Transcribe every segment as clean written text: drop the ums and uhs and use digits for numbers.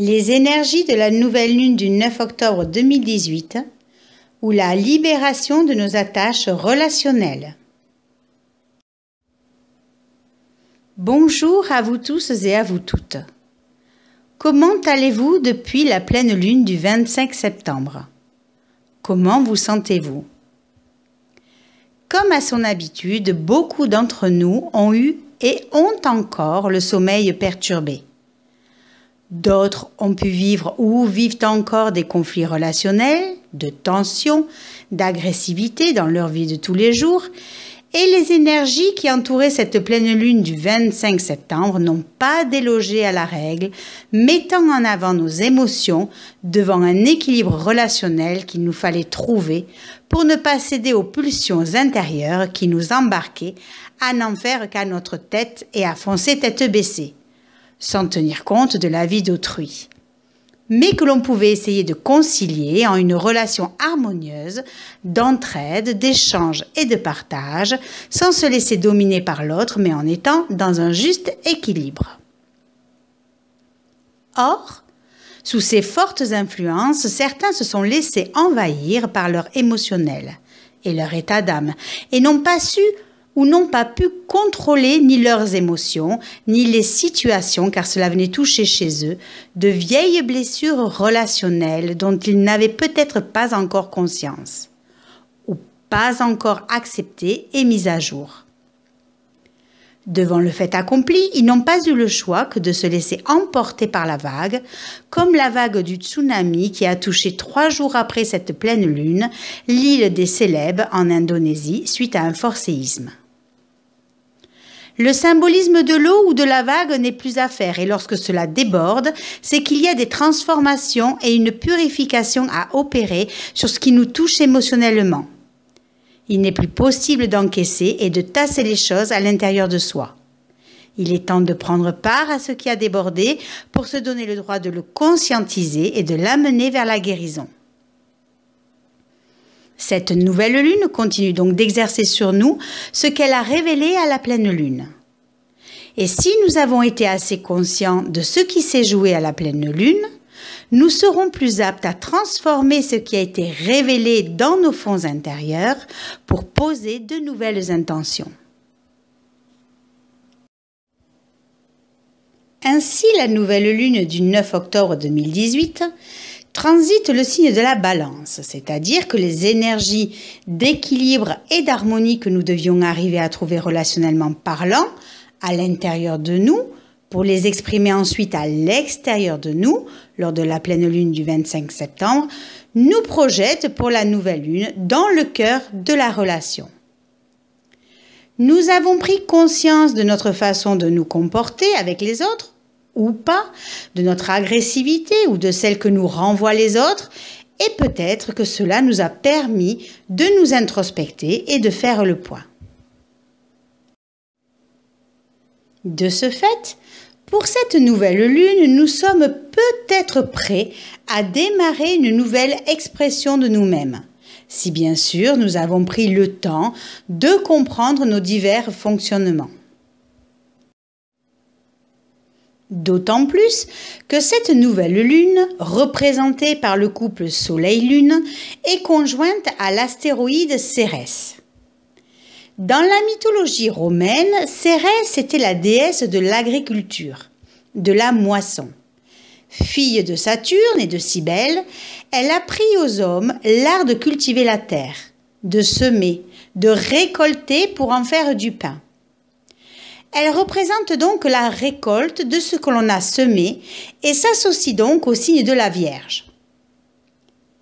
Les énergies de la nouvelle lune du 9 octobre 2018 ou la libération de nos attaches relationnelles. Bonjour à vous tous et à vous toutes. Comment allez-vous depuis la pleine lune du 25 septembre? Comment vous sentez-vous? Comme à son habitude, beaucoup d'entre nous ont eu et ont encore le sommeil perturbé. D'autres ont pu vivre ou vivent encore des conflits relationnels, de tensions, d'agressivité dans leur vie de tous les jours, et les énergies qui entouraient cette pleine lune du 25 septembre n'ont pas délogé à la règle, mettant en avant nos émotions devant un équilibre relationnel qu'il nous fallait trouver pour ne pas céder aux pulsions intérieures qui nous embarquaient à n'en faire qu'à notre tête et à foncer tête baissée, sans tenir compte de la vie d'autrui, mais que l'on pouvait essayer de concilier en une relation harmonieuse, d'entraide, d'échange et de partage, sans se laisser dominer par l'autre, mais en étant dans un juste équilibre. Or, sous ces fortes influences, certains se sont laissés envahir par leur émotionnel et leur état d'âme, et n'ont pas su ou n'ont pas pu contrôler ni leurs émotions, ni les situations, car cela venait toucher chez eux de vieilles blessures relationnelles dont ils n'avaient peut-être pas encore conscience, ou pas encore acceptées et mises à jour. Devant le fait accompli, ils n'ont pas eu le choix que de se laisser emporter par la vague, comme la vague du tsunami qui a touché 3 jours après cette pleine lune l'île des Célèbes en Indonésie suite à un fort séisme. Le symbolisme de l'eau ou de la vague n'est plus à faire et lorsque cela déborde, c'est qu'il y a des transformations et une purification à opérer sur ce qui nous touche émotionnellement. Il n'est plus possible d'encaisser et de tasser les choses à l'intérieur de soi. Il est temps de prendre part à ce qui a débordé pour se donner le droit de le conscientiser et de l'amener vers la guérison. Cette nouvelle lune continue donc d'exercer sur nous ce qu'elle a révélé à la pleine lune. Et si nous avons été assez conscients de ce qui s'est joué à la pleine lune, nous serons plus aptes à transformer ce qui a été révélé dans nos fonds intérieurs pour poser de nouvelles intentions. Ainsi, la nouvelle lune du 9 octobre 2018 transite le signe de la balance, c'est-à-dire que les énergies d'équilibre et d'harmonie que nous devions arriver à trouver relationnellement parlant à l'intérieur de nous, pour les exprimer ensuite à l'extérieur de nous, lors de la pleine lune du 25 septembre, nous projettent pour la nouvelle lune dans le cœur de la relation. Nous avons pris conscience de notre façon de nous comporter avec les autres, ou pas, de notre agressivité ou de celle que nous renvoient les autres, et peut-être que cela nous a permis de nous introspecter et de faire le point. De ce fait, pour cette nouvelle lune, nous sommes peut-être prêts à démarrer une nouvelle expression de nous-mêmes, si bien sûr nous avons pris le temps de comprendre nos divers fonctionnements. D'autant plus que cette nouvelle lune, représentée par le couple Soleil-Lune, est conjointe à l'astéroïde Cérès. Dans la mythologie romaine, Cérès était la déesse de l'agriculture, de la moisson. Fille de Saturne et de Cybèle, elle apprit aux hommes l'art de cultiver la terre, de semer, de récolter pour en faire du pain. Elle représente donc la récolte de ce que l'on a semé et s'associe donc au signe de la Vierge.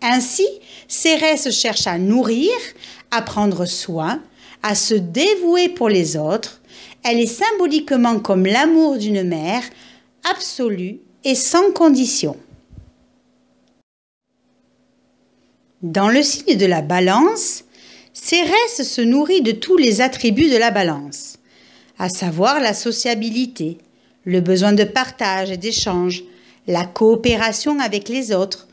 Ainsi, Cérès cherche à nourrir, à prendre soin, à se dévouer pour les autres. Elle est symboliquement comme l'amour d'une mère, absolu et sans condition. Dans le signe de la Balance, Cérès se nourrit de tous les attributs de la Balance, à savoir la sociabilité, le besoin de partage et d'échange, la coopération avec les autres,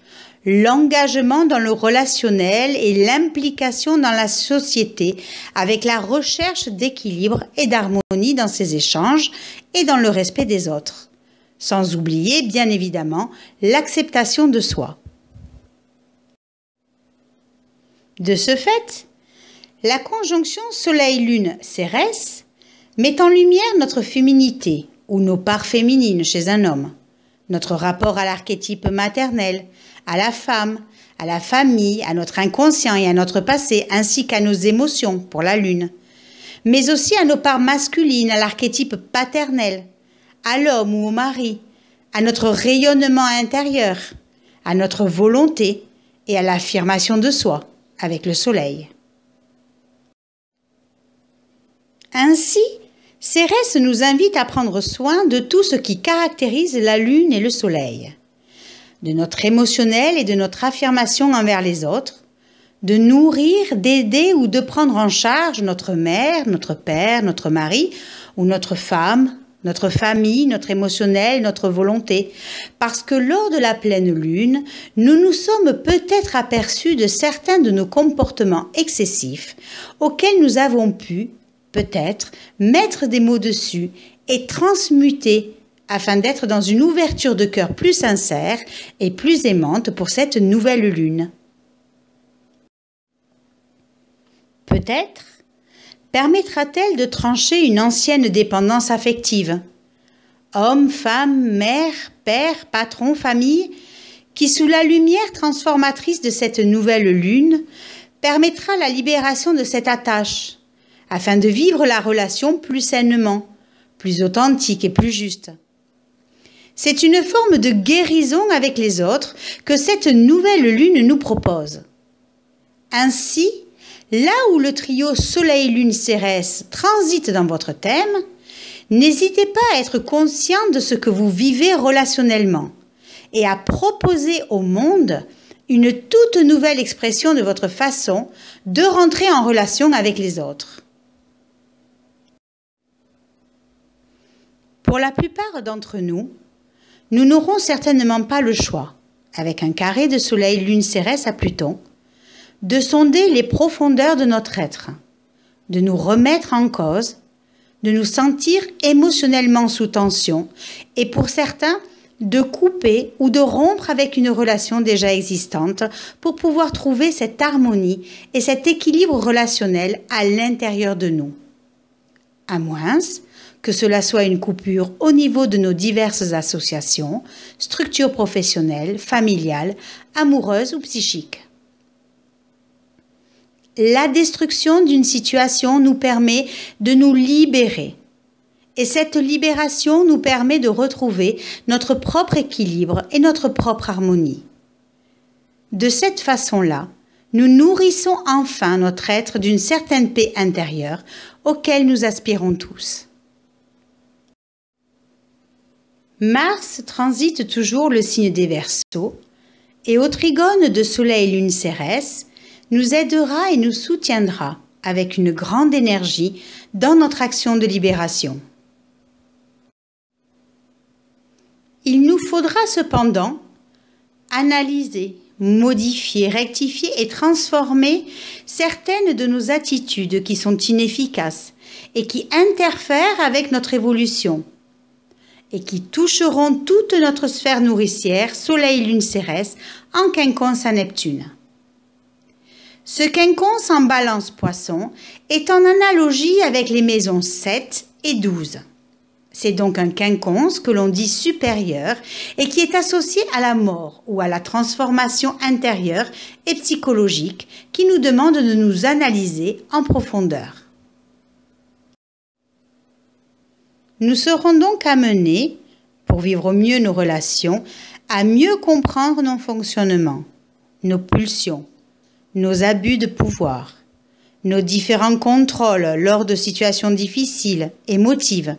l'engagement dans le relationnel et l'implication dans la société avec la recherche d'équilibre et d'harmonie dans ces échanges et dans le respect des autres. sans oublier bien évidemment l'acceptation de soi. De ce fait, la conjonction Soleil-Lune-Cérès met en lumière notre féminité ou nos parts féminines chez un homme, notre rapport à l'archétype maternel, à la femme, à la famille, à notre inconscient et à notre passé, ainsi qu'à nos émotions pour la Lune, mais aussi à nos parts masculines, à l'archétype paternel, à l'homme ou au mari, à notre rayonnement intérieur, à notre volonté et à l'affirmation de soi avec le Soleil. Ainsi, Cérès nous invite à prendre soin de tout ce qui caractérise la Lune et le Soleil, de notre émotionnel et de notre affirmation envers les autres, de nourrir, d'aider ou de prendre en charge notre mère, notre père, notre mari ou notre femme, notre famille, notre émotionnel, notre volonté, parce que lors de la pleine lune, nous nous sommes peut-être aperçus de certains de nos comportements excessifs auxquels nous avons pu, peut-être, mettre des mots dessus et transmuter afin d'être dans une ouverture de cœur plus sincère et plus aimante pour cette nouvelle lune. Peut-être permettra-t-elle de trancher une ancienne dépendance affective, homme, femme, mère, père, patron, famille, qui sous la lumière transformatrice de cette nouvelle lune permettra la libération de cette attache, afin de vivre la relation plus sainement, plus authentique et plus juste. C'est une forme de guérison avec les autres que cette nouvelle lune nous propose. Ainsi, là où le trio Soleil-Lune-Cérès transite dans votre thème, n'hésitez pas à être conscient de ce que vous vivez relationnellement et à proposer au monde une toute nouvelle expression de votre façon de rentrer en relation avec les autres. Pour la plupart d'entre nous, nous n'aurons certainement pas le choix, avec un carré de Soleil-Lune-Cérès à Pluton, de sonder les profondeurs de notre être, de nous remettre en cause, de nous sentir émotionnellement sous tension et pour certains, de couper ou de rompre avec une relation déjà existante pour pouvoir trouver cette harmonie et cet équilibre relationnel à l'intérieur de nous. À moins que cela soit une coupure au niveau de nos diverses associations, structures professionnelles, familiales, amoureuses ou psychiques. La destruction d'une situation nous permet de nous libérer. Et cette libération nous permet de retrouver notre propre équilibre et notre propre harmonie. De cette façon-là, nous nourrissons enfin notre être d'une certaine paix intérieure auquel nous aspirons tous. Mars transite toujours le signe des Verseaux et au trigone de Soleil-Lune-Cérès nous aidera et nous soutiendra avec une grande énergie dans notre action de libération. Il nous faudra cependant analyser, modifier, rectifier et transformer certaines de nos attitudes qui sont inefficaces et qui interfèrent avec notre évolution et qui toucheront toute notre sphère nourricière, Soleil-Lune-Cérès, en quinconce à Neptune. Ce quinconce en Balance Poisson est en analogie avec les maisons 7 et 12. C'est donc un quinconce que l'on dit supérieur et qui est associé à la mort ou à la transformation intérieure et psychologique qui nous demande de nous analyser en profondeur. Nous serons donc amenés, pour vivre mieux nos relations, à mieux comprendre nos fonctionnements, nos pulsions, nos abus de pouvoir, nos différents contrôles lors de situations difficiles, émotives,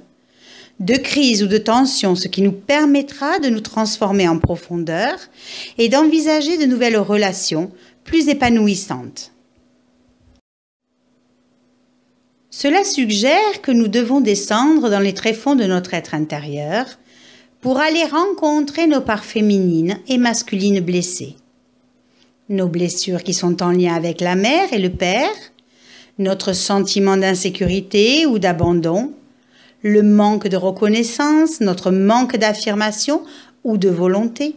de crise ou de tension, ce qui nous permettra de nous transformer en profondeur et d'envisager de nouvelles relations plus épanouissantes. Cela suggère que nous devons descendre dans les tréfonds de notre être intérieur pour aller rencontrer nos parts féminines et masculines blessées. Nos blessures qui sont en lien avec la mère et le père, notre sentiment d'insécurité ou d'abandon, le manque de reconnaissance, notre manque d'affirmation ou de volonté,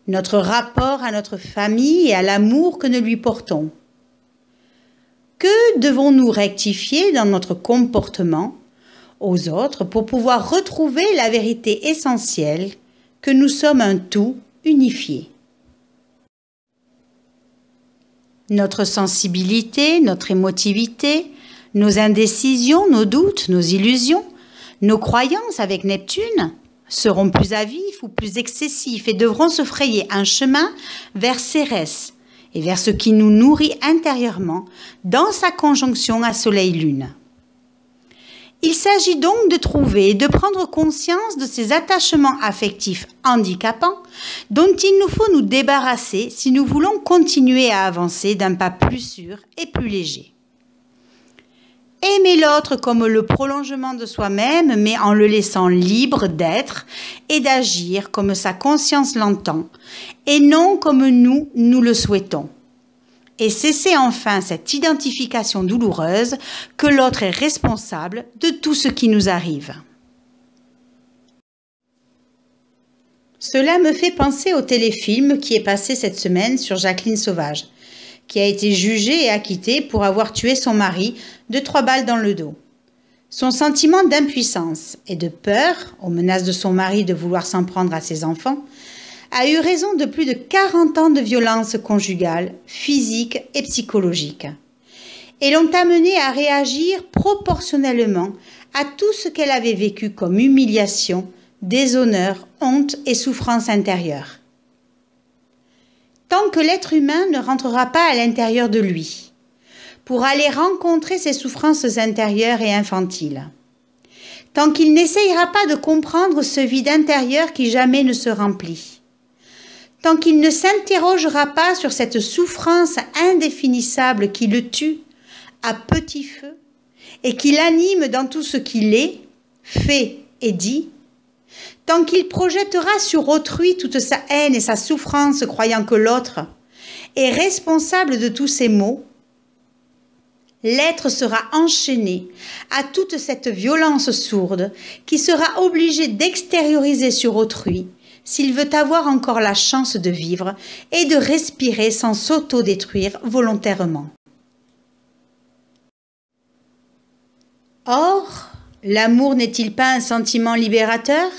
notre rapport à notre famille et à l'amour que nous lui portons. Que devons-nous rectifier dans notre comportement aux autres pour pouvoir retrouver la vérité essentielle que nous sommes un tout unifié? Notre sensibilité, notre émotivité, nos indécisions, nos doutes, nos illusions, nos croyances avec Neptune seront plus à vif ou plus excessifs et devront se frayer un chemin vers Cérès et vers ce qui nous nourrit intérieurement dans sa conjonction à Soleil-Lune. Il s'agit donc de trouver et de prendre conscience de ces attachements affectifs handicapants dont il nous faut nous débarrasser si nous voulons continuer à avancer d'un pas plus sûr et plus léger. Aimer l'autre comme le prolongement de soi-même, mais en le laissant libre d'être et d'agir comme sa conscience l'entend, et non comme nous le souhaitons. Et cesser enfin cette identification douloureuse que l'autre est responsable de tout ce qui nous arrive. Cela me fait penser au téléfilm qui est passé cette semaine sur Jacqueline Sauvage, qui a été jugée et acquittée pour avoir tué son mari de 3 balles dans le dos. Son sentiment d'impuissance et de peur, aux menaces de son mari de vouloir s'en prendre à ses enfants, a eu raison de plus de 40 ans de violence conjugale, physique et psychologique, et l'ont amenée à réagir proportionnellement à tout ce qu'elle avait vécu comme humiliation, déshonneur, honte et souffrance intérieure. Tant que l'être humain ne rentrera pas à l'intérieur de lui, pour aller rencontrer ses souffrances intérieures et infantiles, tant qu'il n'essayera pas de comprendre ce vide intérieur qui jamais ne se remplit, tant qu'il ne s'interrogera pas sur cette souffrance indéfinissable qui le tue à petit feu et qui l'anime dans tout ce qu'il est, fait et dit, tant qu'il projettera sur autrui toute sa haine et sa souffrance croyant que l'autre est responsable de tous ses maux, l'être sera enchaîné à toute cette violence sourde qui sera obligé d'extérioriser sur autrui s'il veut avoir encore la chance de vivre et de respirer sans s'auto-détruire volontairement. Or, l'amour n'est-il pas un sentiment libérateur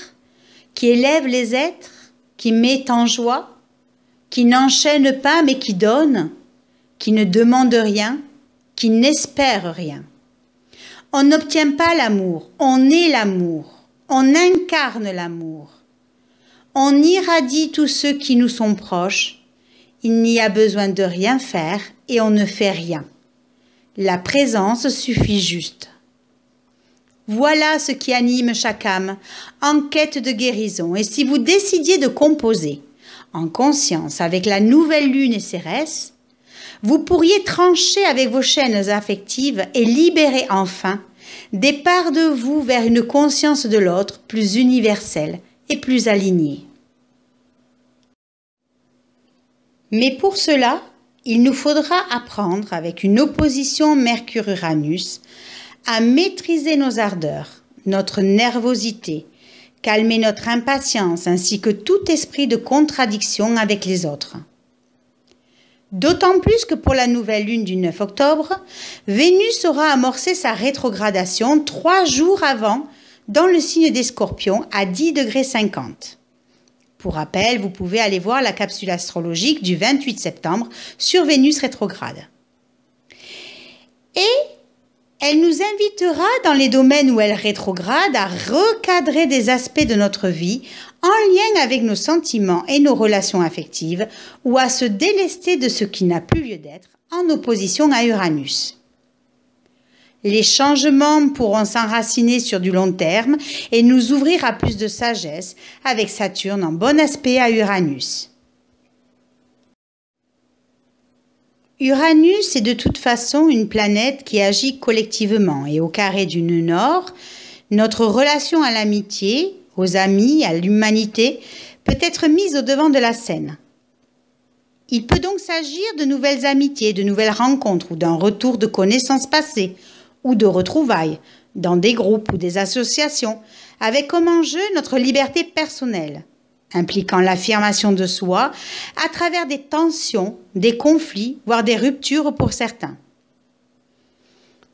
qui élève les êtres, qui met en joie, qui n'enchaîne pas mais qui donne, qui ne demande rien, qui n'espère rien? On n'obtient pas l'amour, on est l'amour, on incarne l'amour. On irradie tous ceux qui nous sont proches, il n'y a besoin de rien faire et on ne fait rien. La présence suffit juste. Voilà ce qui anime chaque âme en quête de guérison. Et si vous décidiez de composer en conscience avec la nouvelle lune et Cérès, vous pourriez trancher avec vos chaînes affectives et libérer enfin des parts de vous vers une conscience de l'autre plus universelle et plus alignée. Mais pour cela, il nous faudra apprendre avec une opposition Mercure-Uranus à maîtriser nos ardeurs, notre nervosité, calmer notre impatience ainsi que tout esprit de contradiction avec les autres. D'autant plus que pour la nouvelle lune du 9 octobre, Vénus aura amorcé sa rétrogradation 3 jours avant dans le signe des Scorpions à 10,50 °. Pour rappel, vous pouvez aller voir la capsule astrologique du 28 septembre sur Vénus rétrograde. Et elle nous invitera dans les domaines où elle rétrograde à recadrer des aspects de notre vie en lien avec nos sentiments et nos relations affectives ou à se délester de ce qui n'a plus lieu d'être en opposition à Uranus. Les changements pourront s'enraciner sur du long terme et nous ouvrir à plus de sagesse avec Saturne en bon aspect à Uranus. Uranus est de toute façon une planète qui agit collectivement et au carré du nœud nord, notre relation à l'amitié, aux amis, à l'humanité peut être mise au devant de la scène. Il peut donc s'agir de nouvelles amitiés, de nouvelles rencontres ou d'un retour de connaissances passées ou de retrouvailles, dans des groupes ou des associations, avec comme enjeu notre liberté personnelle, impliquant l'affirmation de soi à travers des tensions, des conflits, voire des ruptures pour certains.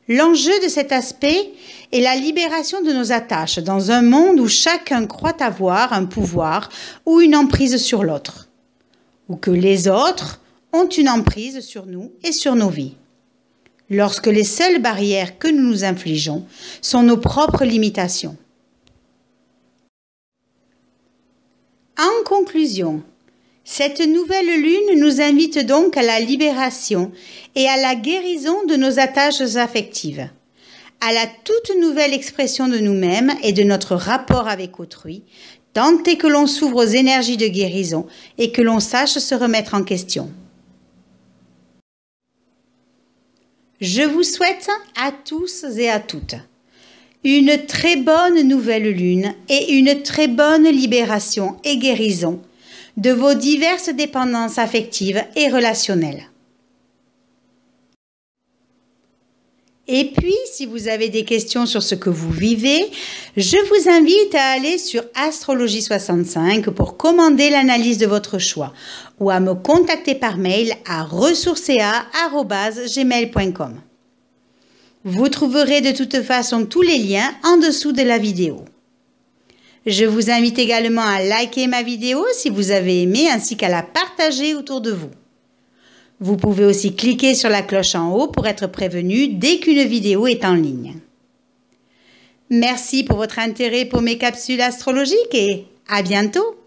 L'enjeu de cet aspect est la libération de nos attaches dans un monde où chacun croit avoir un pouvoir ou une emprise sur l'autre, ou que les autres ont une emprise sur nous et sur nos vies, lorsque les seules barrières que nous nous infligeons sont nos propres limitations. En conclusion, cette nouvelle lune nous invite donc à la libération et à la guérison de nos attaches affectives, à la toute nouvelle expression de nous-mêmes et de notre rapport avec autrui, tant est que l'on s'ouvre aux énergies de guérison et que l'on sache se remettre en question. Je vous souhaite à tous et à toutes une très bonne nouvelle lune et une très bonne libération et guérison de vos diverses dépendances affectives et relationnelles. Et puis, si vous avez des questions sur ce que vous vivez, je vous invite à aller sur Astrologie 65 pour commander l'analyse de votre choix ou à me contacter par mail à ressourcea@gmail.com. Vous trouverez de toute façon tous les liens en dessous de la vidéo. Je vous invite également à liker ma vidéo si vous avez aimé ainsi qu'à la partager autour de vous. Vous pouvez aussi cliquer sur la cloche en haut pour être prévenu dès qu'une vidéo est en ligne. Merci pour votre intérêt pour mes capsules astrologiques et à bientôt!